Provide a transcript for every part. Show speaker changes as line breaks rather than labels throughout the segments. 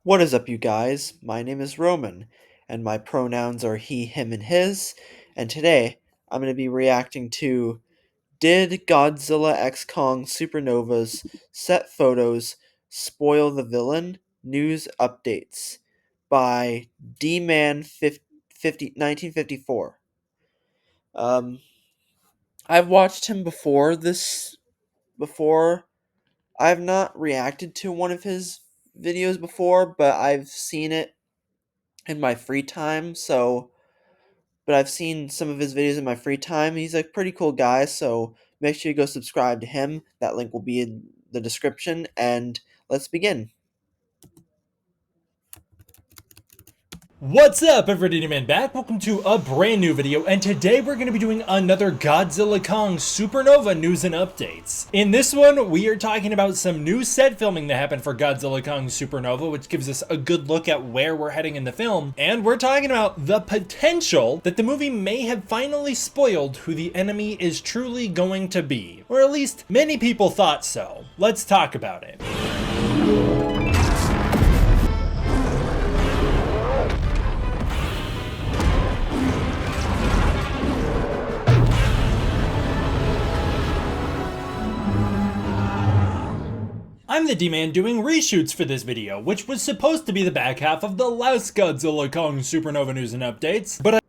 What is up, you guys? My name is Roman, and my pronouns are he, him, and his. And today, I'm going to be reacting to Did Godzilla X Kong Supernova's Set Photos Spoil the Villain? News Updates by D-Man 1954. Um, I've watched him before. I've not reacted to one of his videos before, but I've seen it in my free time, but I've seen some of his videos in my free time. He's a pretty cool guy, so make sure you go subscribe to him. That link will be in the description, and let's begin.
What's up, everybody? Man back. Welcome to a brand new video, and today we're going to be doing another Godzilla Kong Supernova news and updates. In this one, we are talking about some new set filming that happened for Godzilla Kong Supernova, which gives us a good look at where we're heading in the film, and we're talking about the potential that the movie may have finally spoiled who the enemy is truly going to be, or at least many people thought so. Let's talk about it. I'm the D-Man doing reshoots for this video, which was supposed to be the back half of the last Godzilla Kong Supernova news and updates, but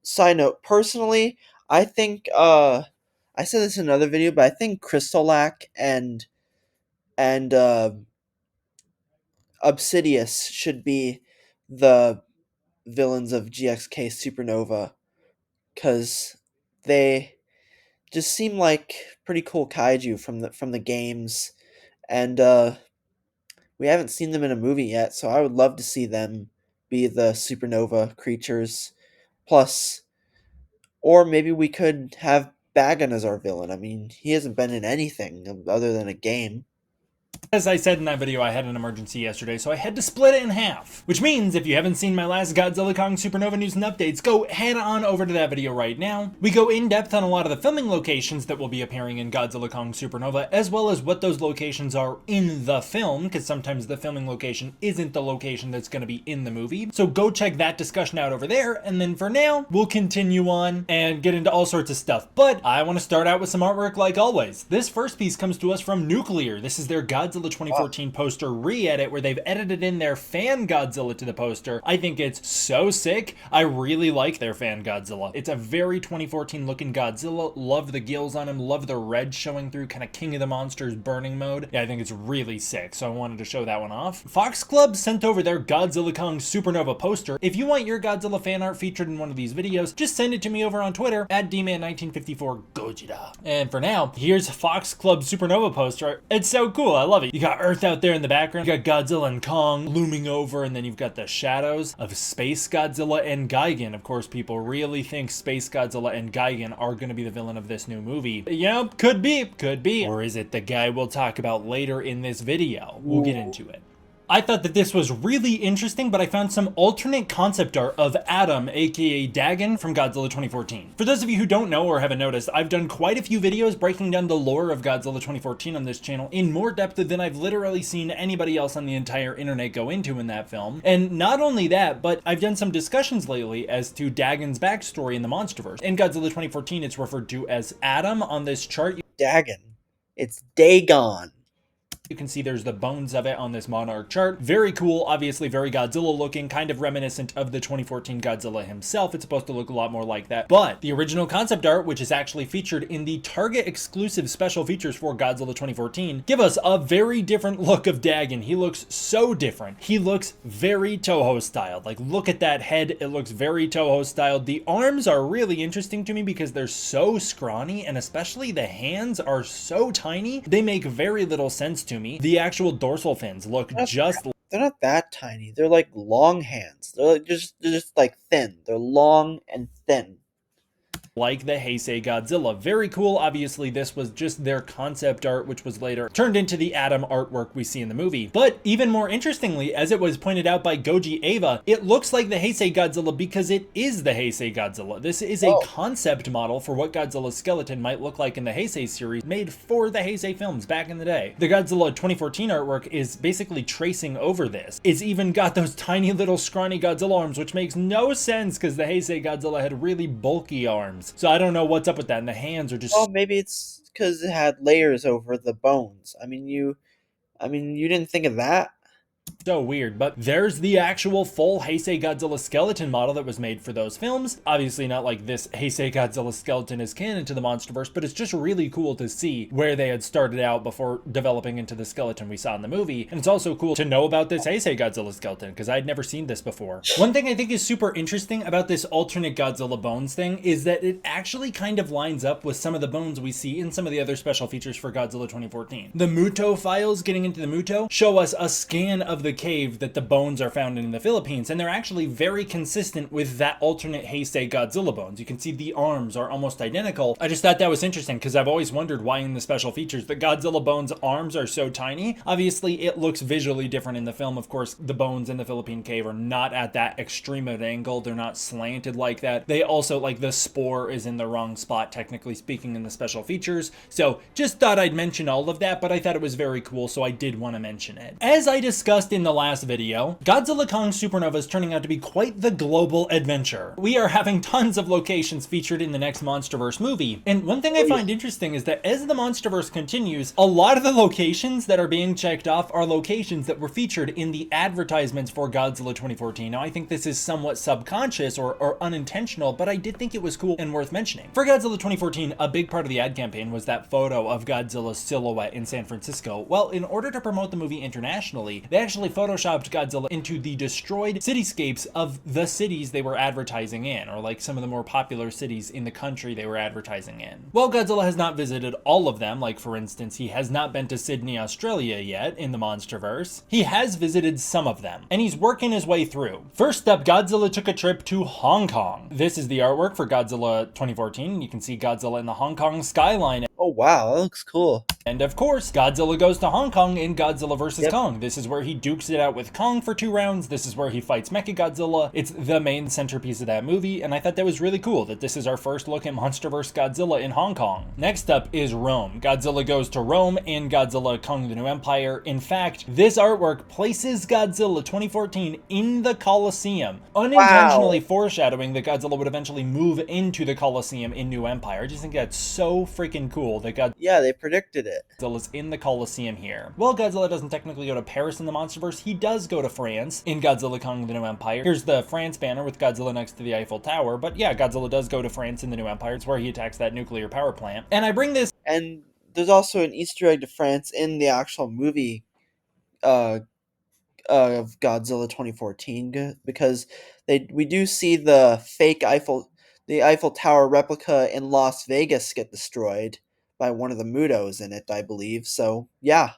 Side note, personally, I think I said this in another video, but I think Crystalac and Obsidious should be the villains of GXK Supernova, because they just seem like pretty cool kaiju from the games, and we haven't seen them in a movie yet, so I would love to see them be the supernova creatures. Plus, or maybe we could have Bagan as our villain. I mean, he hasn't been in anything other than a game.
as I said in that video, I had an emergency yesterday, so I had to split it in half. Which means, if you haven't seen my last Godzilla Kong Supernova news and updates, go head on over to that video right now. We go in depth on a lot of the filming locations that will be appearing in Godzilla Kong Supernova, as well as what those locations are in the film, because sometimes the filming location isn't the location that's going to be in the movie. So go check that discussion out over there, and then for now, we'll continue on and get into all sorts of stuff. But I want to start out with some artwork like always. This first piece comes to us from Nuclear. This is their Godzilla 2014 poster re-edit where they've edited in their fan Godzilla to the poster. I think it's so sick. I really like their fan Godzilla. It's a very 2014 looking Godzilla. Love the gills on him. Love the red showing through, kind of King of the Monsters burning mode. Yeah, I think it's really sick, so I wanted to show that one off. Fox Club sent over their Godzilla Kong Supernova poster. If you want your Godzilla fan art featured in one of these videos, just send it to me over on Twitter at dman1954 Gojira. And for now, here's Fox Club Supernova poster. It's so cool. I love it. You got Earth out there in the background. You got Godzilla and Kong looming over, and then you've got the shadows of Space Godzilla and Gigan. Of course, people really think Space Godzilla and Gigan are going to be the villain of this new movie. Yeah, could be, could be. Or is it the guy we'll talk about later in this video? We'll get into it. I thought that this was really interesting, but I found some alternate concept art of Adam, aka Dagon, from Godzilla 2014. For those of you who don't know or haven't noticed, I've done quite a few videos breaking down the lore of Godzilla 2014 on this channel in more depth than I've literally seen anybody else on the entire internet go into in that film. And not only that, but I've done some discussions lately as to Dagon's backstory in the Monsterverse. In Godzilla 2014, it's referred to as Adam on this chart.
Dagon. It's Dagon.
You can see there's the bones of it on this Monarch chart. Very cool, obviously very Godzilla looking, kind of reminiscent of the 2014 Godzilla himself. It's supposed to look a lot more like that. But the original concept art, which is actually featured in the Target exclusive special features for Godzilla 2014, give us a very different look of Dagon. He looks so different. He looks very Toho styled. Like, look at that head. It looks very Toho styled. The arms are really interesting to me because they're so scrawny, and especially the hands are so tiny. They make very little sense to me. The actual dorsal fins look
They're not that tiny. They're like long hands. They're just like thin. They're long and thin.
like the Heisei Godzilla. Very cool. Obviously, this was just their concept art, which was later turned into the Atom artwork we see in the movie. But even more interestingly, as it was pointed out by Goji Eva, it looks like the Heisei Godzilla because it is the Heisei Godzilla. This is a concept model for what Godzilla's skeleton might look like in the Heisei series made for the Heisei films back in the day. The Godzilla 2014 artwork is basically tracing over this. It's even got those tiny little scrawny Godzilla arms, which makes no sense because the Heisei Godzilla had really bulky arms. So I don't know what's up with that, and the hands are just...
Oh, maybe it's because it had layers over the bones. I mean, you didn't think of that?
so weird. But there's the actual full Heisei Godzilla skeleton model that was made for those films. Obviously not like this Heisei Godzilla skeleton is canon to the MonsterVerse, but it's just really cool to see where they had started out before developing into the skeleton we saw in the movie. And it's also cool to know about this Heisei Godzilla skeleton because I'd never seen this before. One thing I think is super interesting about this alternate Godzilla bones thing is that it actually kind of lines up with some of the bones we see in some of the other special features for Godzilla 2014. The Muto files, getting into the Muto, show us a scan of the cave that the bones are found in the Philippines, and they're actually very consistent with that alternate Heisei Godzilla bones. You can see the arms are almost identical. I just thought that was interesting because I've always wondered why in the special features the Godzilla bones arms are so tiny. Obviously it looks visually different in the film. Of course, the bones in the Philippine cave are not at that extreme of an angle. They're not slanted like that. They also, like, the spore is in the wrong spot, technically speaking, in the special features. So just thought I'd mention all of that, but I thought it was very cool, so I did want to mention it. As I discussed in the last video, Godzilla Kong Supernova is turning out to be quite the global adventure. We are having tons of locations featured in the next MonsterVerse movie, and one thing I find interesting is that as the MonsterVerse continues, a lot of the locations that are being checked off are locations that were featured in the advertisements for Godzilla 2014. Now, I think this is somewhat subconscious or unintentional, but I did think it was cool and worth mentioning. For Godzilla 2014, a big part of the ad campaign was that photo of Godzilla's silhouette in San Francisco. Well, in order to promote the movie internationally, they actually photoshopped Godzilla into the destroyed cityscapes of the cities they were advertising in, or like some of the more popular cities in the country they were advertising in. While Godzilla has not visited all of them, like for instance, he has not been to Sydney, Australia yet in the MonsterVerse, he has visited some of them, and he's working his way through. First up, Godzilla took a trip to Hong Kong. This is the artwork for Godzilla 2014. You can see Godzilla in the Hong Kong skyline.
Oh wow, that looks cool.
And of course, Godzilla goes to Hong Kong in Godzilla vs. Kong. This is where he dukes it out with Kong for 2 rounds. This is where he fights Mechagodzilla. It's the main centerpiece of that movie, and I thought that was really cool that this is our first look at MonsterVerse Godzilla in Hong Kong. Next up is Rome. Godzilla goes to Rome in Godzilla Kong the New Empire. In fact, this artwork places Godzilla 2014 in the Colosseum, unintentionally foreshadowing that Godzilla would eventually move into the Colosseum in New Empire. I just think that's so freaking cool that
yeah, they predicted it.
Godzilla's in the Colosseum here. Well, Godzilla doesn't technically go to Paris in the MonsterVerse. He does go to France in Godzilla Kong the New Empire. Here's the France banner with Godzilla next to the Eiffel Tower, but yeah, Godzilla does go to France in the New Empire. It's where he attacks that nuclear power plant. And I bring this...
And there's also an Easter egg to France in the actual movie of Godzilla 2014, because we do see the fake Eiffel Tower replica in Las Vegas get destroyed by one of the Mutos in it, I believe. So yeah.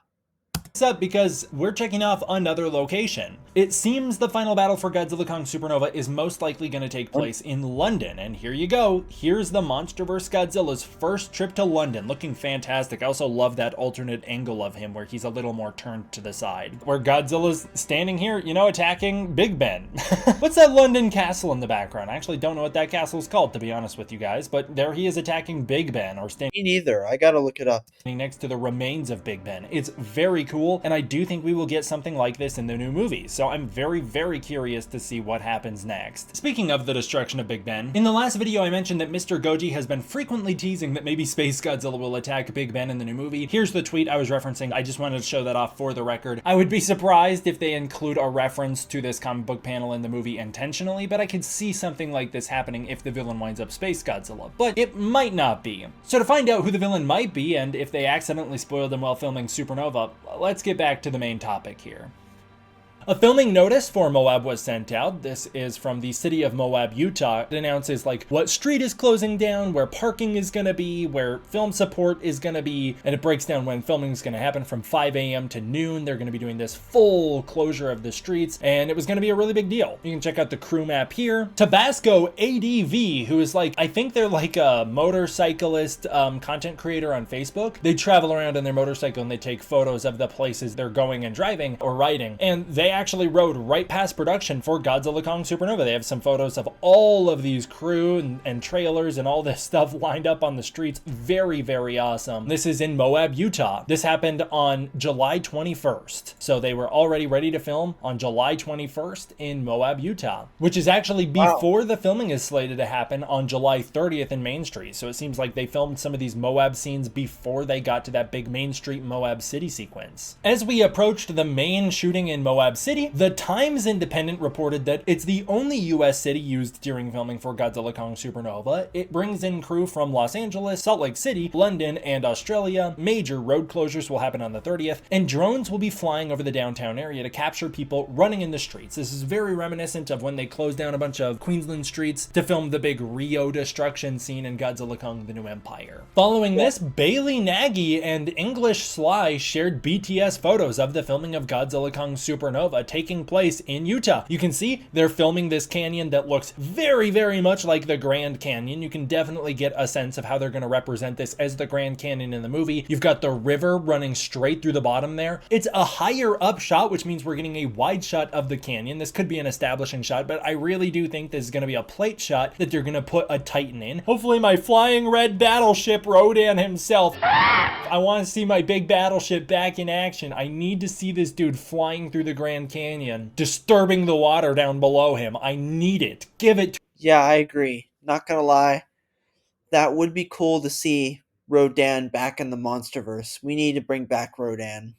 Up because we're checking off another location. It seems the final battle for Godzilla Kong Supernova is most likely going to take place in London, and here you go. Here's the MonsterVerse Godzilla's first trip to London, looking fantastic. I also love that alternate angle of him where he's a little more turned to the side, where Godzilla's standing here, you know, attacking Big Ben. What's that London castle in the background? I actually don't know what that castle's called, to be honest with you guys, but there he is attacking Big Ben, or standing...
Me neither. I gotta look it up.
Next to the remains of Big Ben. It's very cool. And I do think we will get something like this in the new movie, so I'm very, very curious to see what happens next. Speaking of the destruction of Big Ben, in the last video I mentioned that Mr. Goji has been frequently teasing that maybe Space Godzilla will attack Big Ben in the new movie. Here's the tweet I was referencing. I just wanted to show that off for the record. I would be surprised if they include a reference to this comic book panel in the movie intentionally, but I could see something like this happening if the villain winds up Space Godzilla, but it might not be. So to find out who the villain might be, and if they accidentally spoiled him while filming Supernova, let's get back to the main topic here. A filming notice for Moab was sent out. This is from the city of Moab, Utah. It announces like what street is closing down, where parking is going to be, where film support is going to be, and it breaks down when filming is going to happen from 5 a.m. to noon. They're going to be doing this full closure of the streets, and it was going to be a really big deal. You can check out the crew map here. Tabasco ADV, who is like, I think they're like a motorcyclist content creator on Facebook. They travel around on their motorcycle and they take photos of the places they're going and driving or riding, and they actually rode right past production for Godzilla Kong Supernova. They have some photos of all of these crew and trailers and all this stuff lined up on the streets. Very, very awesome. This is in Moab, Utah. This happened on July 21st. So they were already ready to film on July 21st in Moab, Utah, which is actually before the filming is slated to happen on July 30th in Main Street. So it seems like they filmed some of these Moab scenes before they got to that big Main Street Moab City sequence. As we approached the main shooting in Moab City, the Times Independent reported that it's the only US city used during filming for Godzilla Kong Supernova. It brings in crew from Los Angeles, Salt Lake City, London, and Australia. Major road closures will happen on the 30th, and drones will be flying over the downtown area to capture people running in the streets. This is very reminiscent of when they closed down a bunch of Queensland streets to film the big Rio destruction scene in Godzilla Kong: The New Empire. Following this, Bailey Nagy and English Sly shared BTS photos of the filming of Godzilla Kong Supernova taking place in Utah. You can see they're filming this canyon that looks very, very much like the Grand Canyon. You can definitely get a sense of how they're going to represent this as the Grand Canyon in the movie. You've got the river running straight through the bottom there. It's a higher up shot, which means we're getting a wide shot of the canyon. This could be an establishing shot, but I really do think this is going to be a plate shot that they're going to put a Titan in. Hopefully my flying red battleship Rodan himself. I want to see my big battleship back in action. I need to see this dude flying through the Grand Canyon, disturbing the water down below him. I need it. Give it to
Yeah, I agree. Not gonna lie, that would be cool to see Rodan back in the Monsterverse. We need to bring back Rodan.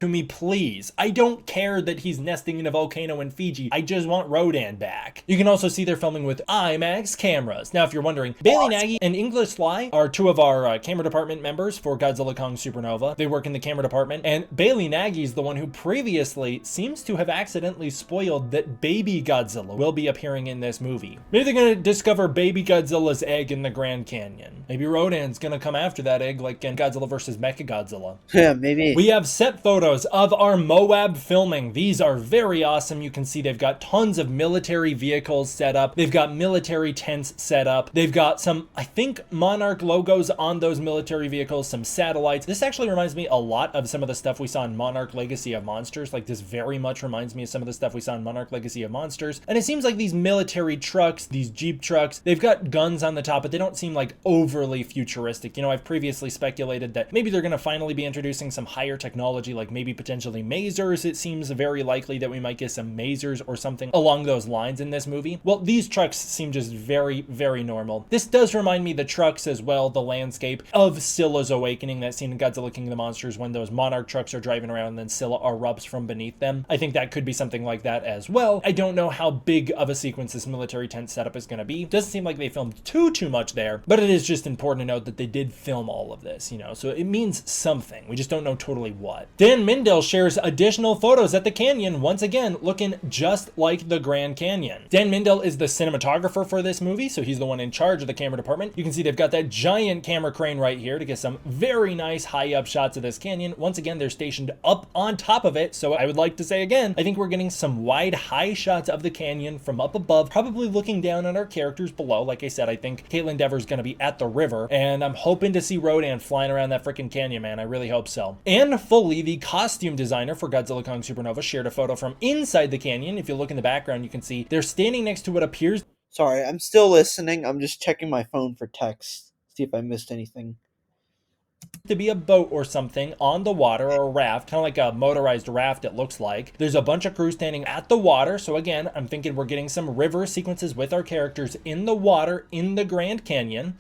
me, please. I don't care that he's nesting in a volcano in Fiji. I just want Rodan back. You can also see they're filming with IMAX cameras. Now, if you're wondering, Bailey Nagy and English Sly are two of our camera department members for Godzilla Kong Supernova. They work in the camera department, and Bailey Nagy is the one who previously seems to have accidentally spoiled that baby Godzilla will be appearing in this movie. Maybe they're gonna discover baby Godzilla's egg in the Grand Canyon. Maybe Rodan's gonna come after that egg like in Godzilla vs. Mechagodzilla.
Yeah, maybe.
We have set photos of our Moab filming. These are very awesome. You can see they've got tons of military vehicles set up. They've got military tents set up. They've got some, I think, Monarch logos on those military vehicles, some satellites. This actually reminds me a lot of some of the stuff we saw in Monarch Legacy of Monsters. Like, this very much reminds me of some of the stuff we saw in Monarch Legacy of Monsters. And it seems like these military trucks, these Jeep trucks, they've got guns on the top, but they don't seem like overly futuristic. You know, I've previously speculated that maybe they're going to finally be introducing some higher technology, like maybe potentially masers. It seems very likely that we might get some masers or something along those lines in this movie. Well, these trucks seem just very, very normal. This does remind me the trucks as well, the landscape of Scylla's awakening, that scene in Godzilla King of the Monsters when those Monarch trucks are driving around and then Scylla erupts from beneath them. I think that could be something like that as well. I don't know how big of a sequence this military tent setup is going to be. Doesn't seem like they filmed too much there, but it is just important to note that they did film all of this, you know, so it means something. We just don't know totally what. Dan Mindel shares additional photos at the canyon, once again looking just like the Grand Canyon. Dan Mindel is the cinematographer for this movie, so he's the one in charge of the camera department. You can see they've got that giant camera crane right here to get some very nice high up shots of this canyon. Once again, they're stationed up on top of it, so I would like to say again, I think we're getting some wide high shots of the canyon from up above, probably looking down on our characters below. Like I said, I think Caitlin Dever's going to be at the river, and I'm hoping to see Rodan flying around that freaking canyon, man. I really hope so. Anne Foley, the costume designer for Godzilla Kong Supernova, shared a photo from inside the canyon. If you look in the background, you can see they're standing next to what appears...
Sorry, I'm still listening. I'm just checking my phone for text. See if I missed anything.
To be a boat or something on the water, or a raft, kind of like a motorized raft it looks like. There's a bunch of crew standing at the water, so again, I'm thinking we're getting some river sequences with our characters in the water in the Grand Canyon.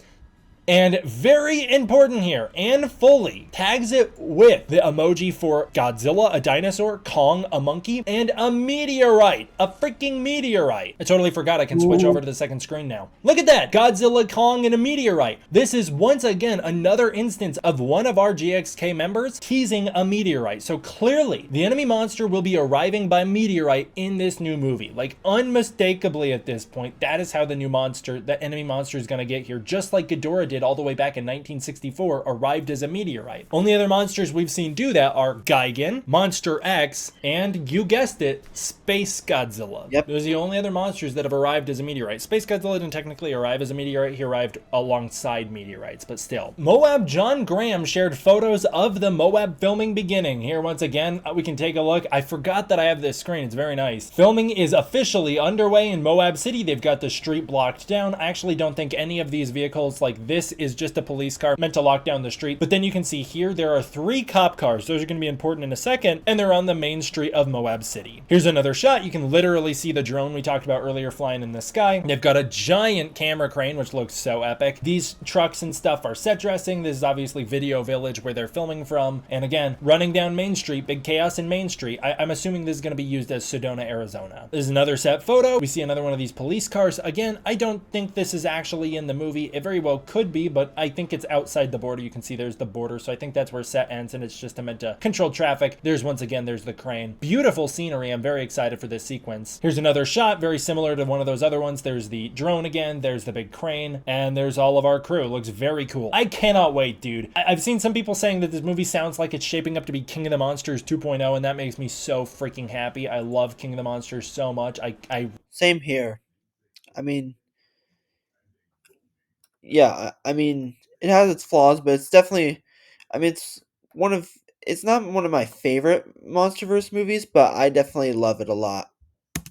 And very important here, and fully tags it with the emoji for Godzilla, a dinosaur, Kong, a monkey, and a meteorite, a freaking meteorite. I totally forgot I can switch over to the second screen now. Look at that, Godzilla, Kong, and a meteorite. This is once again another instance of one of our GXK members teasing a meteorite. So clearly the enemy monster will be arriving by meteorite in this new movie. Like unmistakably at this point, that is how the new monster, the enemy monster is gonna get here, just like Ghidorah did all the way back in 1964, arrived as a meteorite. Only other monsters we've seen do that are Gigan, Monster X, and you guessed it, Space Godzilla.
Yep.
Those are the only other monsters that have arrived as a meteorite. Space Godzilla didn't technically arrive as a meteorite, he arrived alongside meteorites, but still. Moab John Graham shared photos of the Moab filming beginning. Here once again, we can take a look. I forgot that I have this screen, it's very nice. Filming is officially underway in Moab City. They've got the street blocked down. I actually don't think any of these vehicles, like this is just a police car meant to lock down the street. But then you can see here, there are 3 cop cars. Those are going to be important in a second. And they're on the main street of Moab City. Here's another shot. You can literally see the drone we talked about earlier flying in the sky. They've got a giant camera crane, which looks so epic. These trucks and stuff are set dressing. This is obviously Video Village where they're filming from. And again, running down Main Street, big chaos in Main Street. I'm assuming this is going to be used as Sedona, Arizona. This is another set photo. We see another one of these police cars. Again, I don't think this is actually in the movie. It very well could be, but I think it's outside the border. You can see there's the border, so I think that's where set ends, and it's just meant to control traffic. There's once again, there's the crane. Beautiful scenery. I'm very excited for this sequence. Here's another shot, very similar to one of those other ones. There's the drone again, there's the big crane, and there's all of our crew. Looks very cool. I cannot wait, dude. I've seen some people saying that this movie sounds like it's shaping up to be King of the Monsters 2.0, and that makes me so freaking happy. I love King of the Monsters so much.
Same here. I mean, yeah, I mean, it has its flaws, but it's definitely, I mean, it's not one of my favorite MonsterVerse movies, but I definitely love it a lot.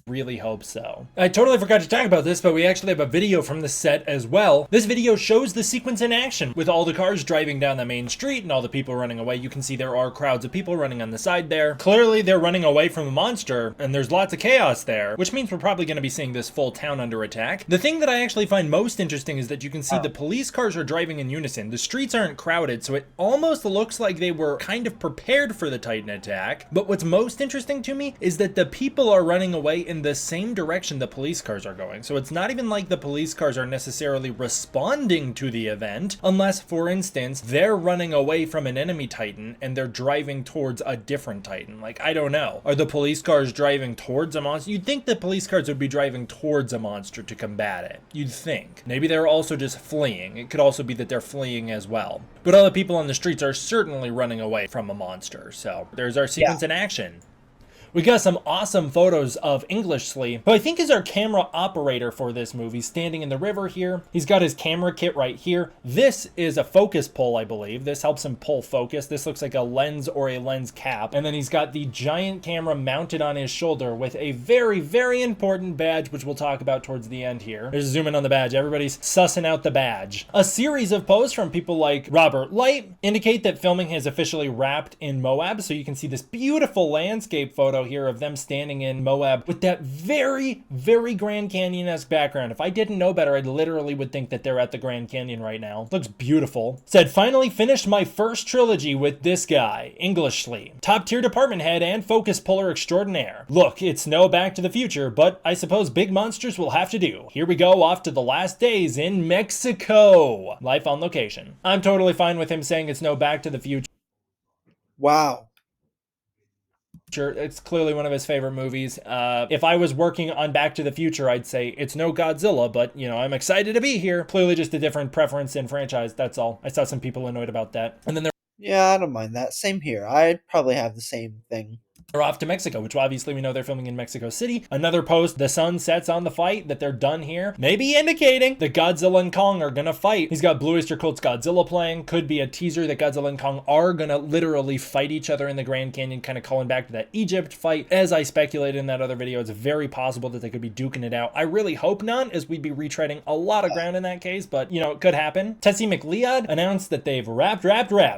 Really hope so. I totally forgot to talk about this, but we actually have a video from the set as well. This video shows the sequence in action with all the cars driving down the main street and all the people running away. You can see there are crowds of people running on the side there. Clearly they're running away from a monster and there's lots of chaos there, which means we're probably going to be seeing this full town under attack. The thing that I actually find most interesting is that you can see the police cars are driving in unison. The streets aren't crowded, so it almost looks like they were kind of prepared for the Titan attack. But what's most interesting to me is that the people are running away in the same direction the police cars are going. So it's not even like the police cars are necessarily responding to the event, unless, for instance, they're running away from an enemy Titan and they're driving towards a different Titan. Like, I don't know. Are the police cars driving towards a monster? You'd think the police cars would be driving towards a monster to combat it. You'd think. Maybe they're also just fleeing. It could also be that they're fleeing as well. But all the people on the streets are certainly running away from a monster. So there's our sequence in action. We got some awesome photos of Englishly, who I think is our camera operator for this movie, standing in the river here. He's got his camera kit right here. This is a focus pull, I believe. This helps him pull focus. This looks like a lens or a lens cap. And then he's got the giant camera mounted on his shoulder with a very, very important badge, which we'll talk about towards the end here. There's a zoom in on the badge. Everybody's sussing out the badge. A series of posts from people like Robert Light indicate that filming has officially wrapped in Moab. So you can see this beautiful landscape photo here of them standing in Moab with that very, very Grand Canyon-esque background. If I didn't know better, I literally would think that they're at the Grand Canyon right now. Looks beautiful. Said, finally finished my first trilogy with this guy, Englishly. Top tier department head and focus puller extraordinaire. Look, it's no Back to the Future, but I suppose big monsters will have to do. Here we go, off to the last days in Mexico. Life on location. I'm totally fine with him saying it's no Back to the Future.
Wow.
It's clearly one of his favorite movies. If I was working on Back to the Future, I'd say it's no Godzilla, but, you know, I'm excited to be here. Clearly just a different preference in franchise, that's all. I saw some people annoyed about that. And then
Yeah, I don't mind that. Same here. I'd probably have the same thing.
they're off to Mexico, which obviously we know they're filming in Mexico City. Another post, the sun sets on the fight, that they're done here. Maybe indicating that Godzilla and Kong are gonna fight. He's got Blue Oyster Cult's Godzilla playing. Could be a teaser that Godzilla and Kong are gonna literally fight each other in the Grand Canyon, kind of calling back to that Egypt fight. As I speculated in that other video, it's very possible that they could be duking it out. I really hope not, as we'd be retreading a lot of ground in that case, but, you know, it could happen. Tessie McLeod announced that they've wrapped,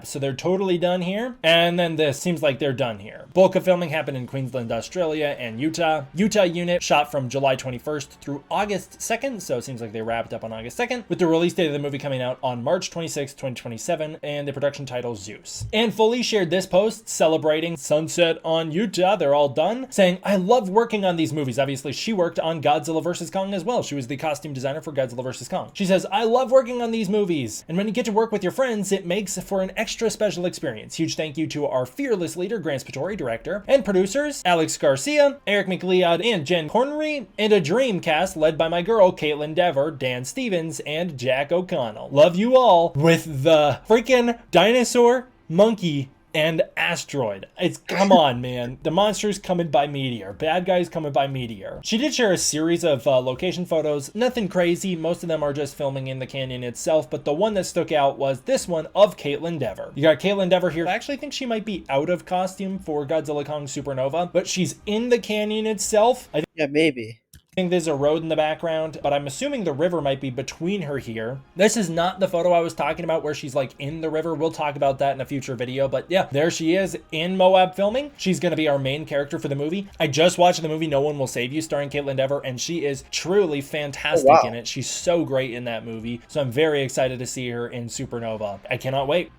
so they're totally done here. And then this seems like they're done here. Bulk of filming Filming happened in Queensland, Australia, and Utah. Utah unit shot from July 21st through August 2nd, so it seems like they wrapped up on August 2nd, with the release date of the movie coming out on March 26, 2027, and the production title Zeus. Anne Foley shared this post celebrating sunset on Utah. They're all done, saying, "I love working on these movies." Obviously, she worked on Godzilla vs. Kong as well. She was the costume designer for Godzilla vs. Kong. She says, "I love working on these movies, and when you get to work with your friends, it makes for an extra special experience. Huge thank you to our fearless leader, Grant Spatore, director, and producers, Alex Garcia, Eric McLeod, and Jen Cornery, and a dream cast led by my girl, Caitlin Dever, Dan Stevens, and Jack O'Connell. Love you all," with the freaking dinosaur, monkey, and asteroid. It's, come on, man. The monsters coming by meteor. Bad guys coming by meteor. She did share a series of location photos. Nothing crazy. Most of them are just filming in the canyon itself, but the one that stuck out was this one of Caitlin Dever. You got Caitlin Dever here. I actually think she might be out of costume for Godzilla Kong Supernova, but she's in the canyon itself.
Yeah, maybe.
I think there's a road in the background, but I'm assuming the river might be between her here. This is not the photo I was talking about where she's like in the river. We'll talk about that in a future video, but yeah, there she is in Moab filming. She's going to be our main character for the movie. I just watched the movie No One Will Save You starring Caitlin Dever, and she is truly fantastic in it. She's so great in that movie, so I'm very excited to see her in Supernova. I cannot wait.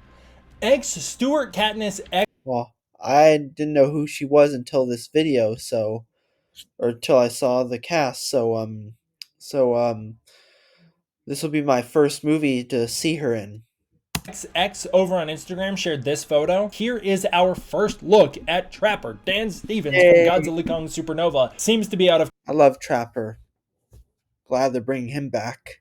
X Stuart Katniss X.
Well, I didn't know who she was until this video, or until I saw the cast. This will be my first movie to see her in.
X over on Instagram shared this photo. Here is our first look at Trapper Dan Stevens from Godzilla Kong Supernova. Seems to be out of
I love Trapper. Glad they're bringing him back.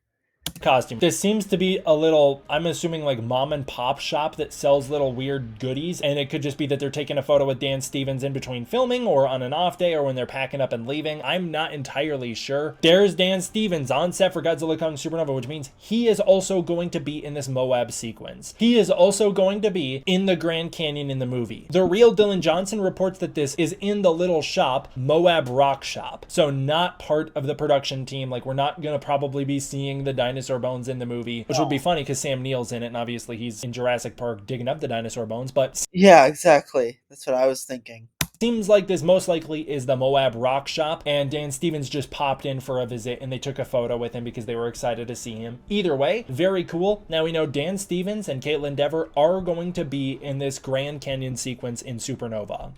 costume. This seems to be a little, I'm assuming, like mom and pop shop that sells little weird goodies, and it could just be that they're taking a photo with Dan Stevens in between filming or on an off day or when they're packing up and leaving. I'm not entirely sure. There's Dan Stevens on set for Godzilla Kong Supernova, which means he is also going to be in this Moab sequence. He is also going to be in the Grand Canyon in the movie. The real Dylan Johnson reports that this is in the little shop, Moab Rock Shop. So not part of the production team. Like, we're not going to probably be seeing the dinosaur bones in the movie, which would be funny because Sam Neill's in it, and obviously he's in Jurassic Park digging up the dinosaur bones, but
yeah, exactly. That's what I was thinking.
seems like this most likely is the Moab Rock Shop, and Dan Stevens just popped in for a visit and they took a photo with him because they were excited to see him. Either way, very cool. Now we know Dan Stevens and Caitlin Dever are going to be in this Grand Canyon sequence in Supernova.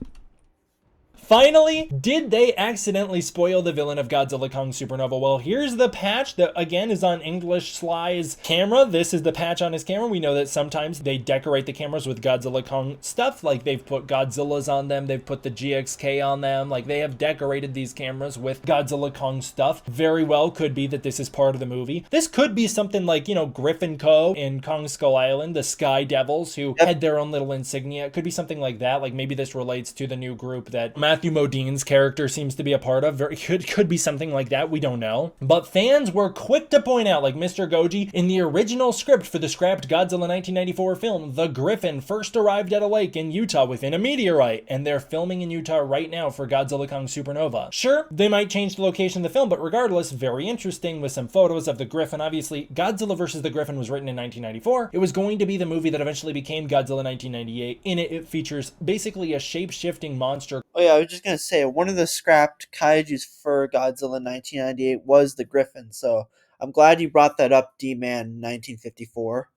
Finally, did they accidentally spoil the villain of Godzilla Kong Supernova? Well, here's the patch that, again, is on English Sly's camera. This is the patch on his camera. We know that sometimes they decorate the cameras with Godzilla Kong stuff. Like, they've put Godzillas on them. They've put the GXK on them. Like, they have decorated these cameras with Godzilla Kong stuff. Very well could be that this is part of the movie. This could be something like, you know, Griffin Co. in Kong Skull Island, the Sky Devils, who had their own little insignia. It could be something like that. Like, maybe this relates to the new group that Matthew Modine's character seems to be a part of. Could be something like that. We don't know. But fans were quick to point out, like Mr. Goji, in the original script for the scrapped Godzilla 1994 film, the Griffin first arrived at a lake in Utah within a meteorite, and they're filming in Utah right now for Godzilla Kong Supernova. Sure, they might change the location of the film, but regardless, very interesting with some photos of the Griffin. Obviously, Godzilla vs. the Griffin was written in 1994. It was going to be the movie that eventually became Godzilla 1998. In it, it features basically a shape-shifting monster.
Oh yeah, I was just gonna say, one of the scrapped kaijus for Godzilla 1998 was the Griffin, so I'm glad you brought that up, D-Man 1954.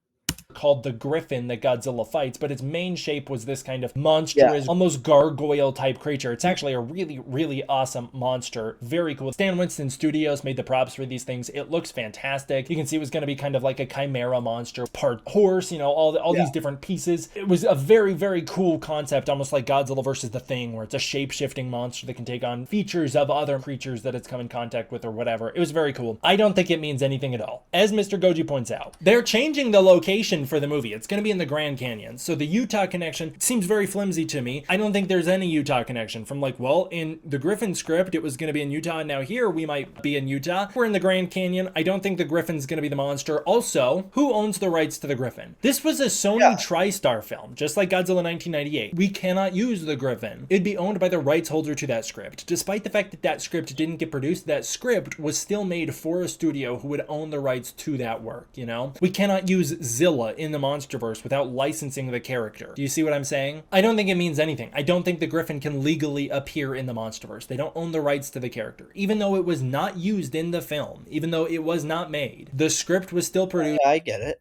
Called the Griffin that Godzilla fights, but its main shape was this kind of monstrous, almost gargoyle type creature. It's actually a really, really awesome monster. Very cool. Stan Winston Studios made the props for these things. It looks fantastic. You can see it was going to be kind of like a chimera monster, part horse, you know, all these different pieces. It was a very, very cool concept, almost like Godzilla versus the Thing, where it's a shape-shifting monster that can take on features of other creatures that it's come in contact with or whatever. It was very cool. I don't think it means anything at all. As Mr. Goji points out, they're changing the location for the movie. It's going to be in the Grand Canyon. So the Utah connection seems very flimsy to me. I don't think there's any Utah connection from like, well, in the Griffin script, it was going to be in Utah. And now here we might be in Utah. We're in the Grand Canyon. I don't think the Griffin's going to be the monster. Also, who owns the rights to the Griffin? This was a Sony TriStar film, just like Godzilla 1998. We cannot use the Griffin. It'd be owned by the rights holder to that script. Despite the fact that that script didn't get produced, that script was still made for a studio who would own the rights to that work, you know? We cannot use Zilla Godzilla in the MonsterVerse without licensing the character. Do you see what I'm saying? I don't think it means anything. I don't think the Griffin can legally appear in the MonsterVerse. They don't own the rights to the character. Even though it was not used in the film, even though it was not made, the script was still produced.
Yeah, I get it.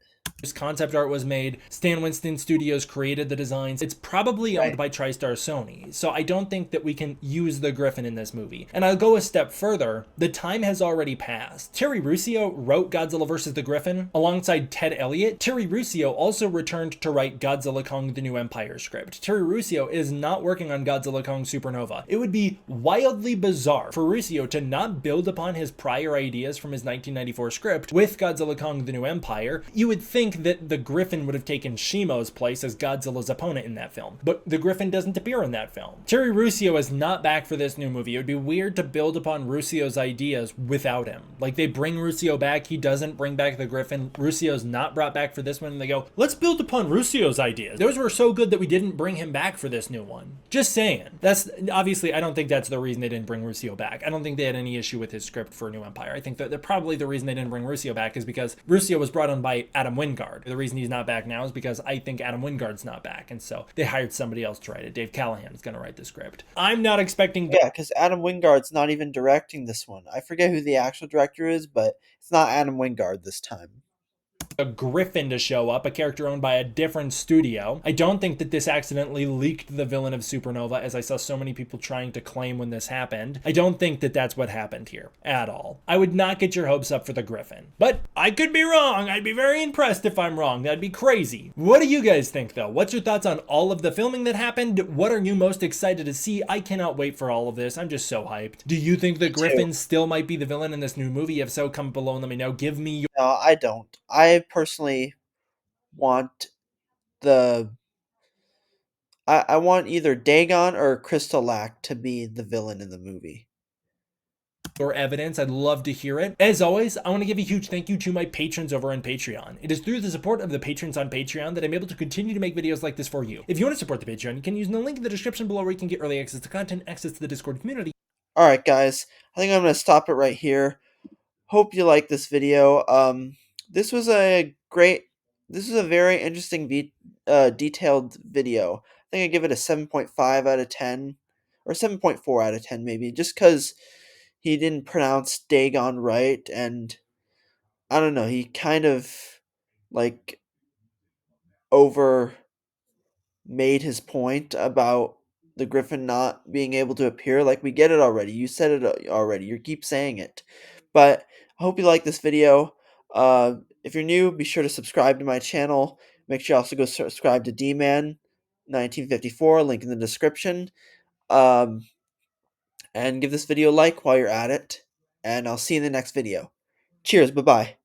Concept art was made. Stan Winston Studios created the designs. It's probably owned by TriStar Sony. So I don't think that we can use the Griffin in this movie. And I'll go a step further. The time has already passed. Terry Russo wrote Godzilla vs. the Griffin alongside Ted Elliott. Terry Russo also returned to write Godzilla Kong The New Empire script. Terry Russo is not working on Godzilla Kong Supernova. It would be wildly bizarre for Russo to not build upon his prior ideas from his 1994 script with Godzilla Kong The New Empire. You would think that the Griffin would have taken Shimo's place as Godzilla's opponent in that film, but the Griffin doesn't appear in that film. Terry Russo is not back for this new movie. It would be weird to build upon Russo's ideas without him. Like, they bring Russo back, he doesn't bring back the Griffin. Russo's not brought back for this one, and they go, let's build upon Russo's ideas. Those were so good that we didn't bring him back for this new one. Just saying. That's obviously, I don't think that's the reason they didn't bring Russo back. I don't think they had any issue with his script for New Empire. I think that probably the reason they didn't bring Russo back is because Russo was brought on by Adam Wingard. The reason he's not back now is because I think Adam Wingard's not back, and so they hired somebody else to write it. Dave Callahan is going to write the script. I'm not expecting...
Yeah, because Adam Wingard's not even directing this one. I forget who the actual director is, but it's not Adam Wingard this time.
A Griffin to show up, a character owned by a different studio. I don't think that this accidentally leaked the villain of Supernova, as I saw so many people trying to claim when this happened. I don't think that that's what happened here at all. I would not get your hopes up for the Griffin, but I could be wrong. I'd be very impressed if I'm wrong. That'd be crazy. What do you guys think, though? What's your thoughts on all of the filming that happened? What are you most excited to see? I cannot wait for all of this. I'm just so hyped. Do you think the Griffin still might be the villain in this new movie? If so, comment below and let me know. Give me your...
No, I don't. I personally want the... I want either Dagon or Crystal to be the villain in the movie.
Or evidence. I'd love to hear it. As always, I want to give a huge thank you to my patrons over on Patreon. It is through the support of the patrons on Patreon that I'm able to continue to make videos like this for you. If you want to support the Patreon, you can use the link in the description below where you can get early access to content, access to the Discord community.
Alright guys, I think I'm going to stop it right here. Hope you like this video. This was a very interesting detailed video. I think I give it a 7.5 out of 10, or 7.4 out of 10 maybe, just because he didn't pronounce Dagon right, and I don't know, he kind of like over made his point about the Griffin not being able to appear. Like, we get it already. You said it already. You keep saying it. But I hope you like this video. If you're new, be sure to subscribe to my channel. Make sure you also go subscribe to D-Man 1954, link in the description. And give this video a like while you're at it. And I'll see you in the next video. Cheers, bye-bye.